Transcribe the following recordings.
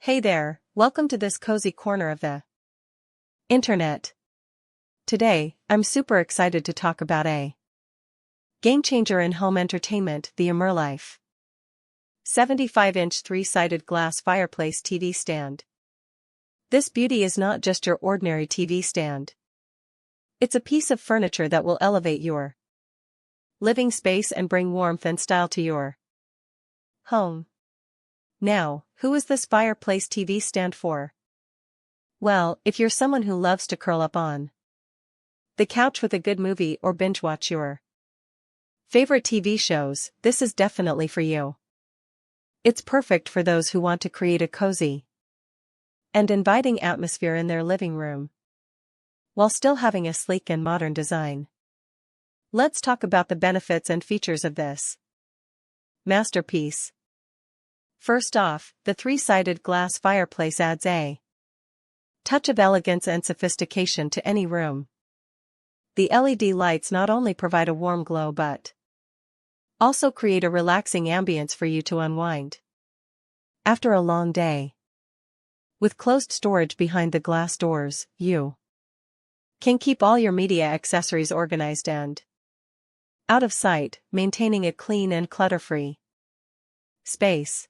Hey there, welcome to this cozy corner of the internet. Today, I'm super excited to talk about a game changer in home entertainment, the Life 75-inch three-sided glass fireplace TV stand. This beauty is not just your ordinary TV stand. It's a piece of furniture that will elevate your living space and bring warmth and style to your home. Now, who is this Fireplace TV stand for? Well, if you're someone who loves to curl up on the couch with a good movie or binge watch your favorite TV shows, this is definitely for you. It's perfect for those who want to create a cozy and inviting atmosphere in their living room, while still having a sleek and modern design. Let's talk about the benefits and features of this masterpiece. First off, the three-sided glass fireplace adds a touch of elegance and sophistication to any room. The LED lights not only provide a warm glow but also create a relaxing ambience for you to unwind after a long day. With closed storage behind the glass doors, you can keep all your media accessories organized and out of sight, maintaining a clean and clutter-free space.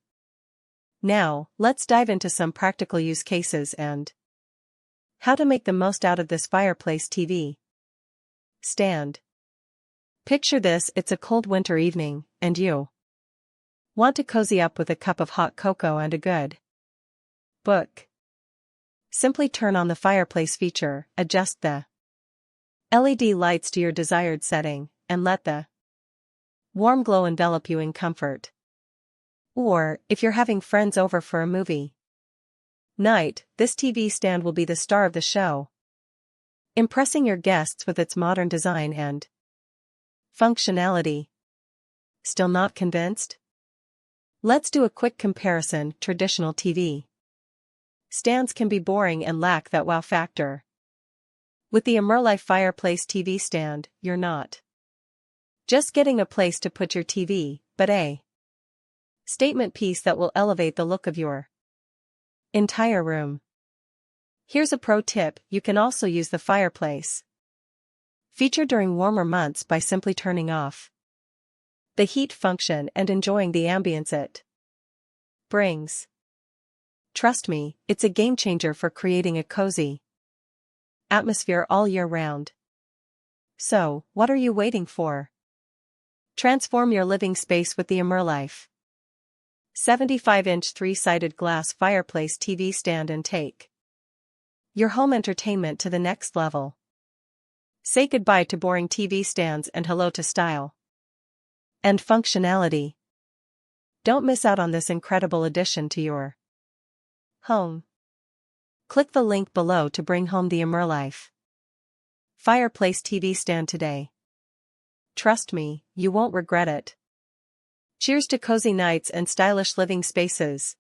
Now, let's dive into some practical use cases and how to make the most out of this fireplace TV stand. Picture this: it's a cold winter evening, and you want to cozy up with a cup of hot cocoa and a good book. Simply turn on the fireplace feature, adjust the LED lights to your desired setting, and let the warm glow envelop you in comfort. Or, if you're having friends over for a movie night, this TV stand will be the star of the show, impressing your guests with its modern design and functionality. Still not convinced? Let's do a quick comparison. Traditional TV stands can be boring and lack that wow factor. With the Life Fireplace TV stand, you're not just getting a place to put your TV, but a statement piece that will elevate the look of your entire room. Here's a pro tip: you can also use the fireplace feature during warmer months by simply turning off the heat function and enjoying the ambience it brings. Trust me, it's a game changer for creating a cozy atmosphere all year round. So, what are you waiting for? Transform your living space with the Life 75-inch three-sided glass fireplace TV stand and take your home entertainment to the next level. Say goodbye to boring TV stands and hello to style and functionality. Don't miss out on this incredible addition to your home. Click the link below to bring home the Life Fireplace TV stand today. Trust me, you won't regret it. Cheers to cozy nights and stylish living spaces.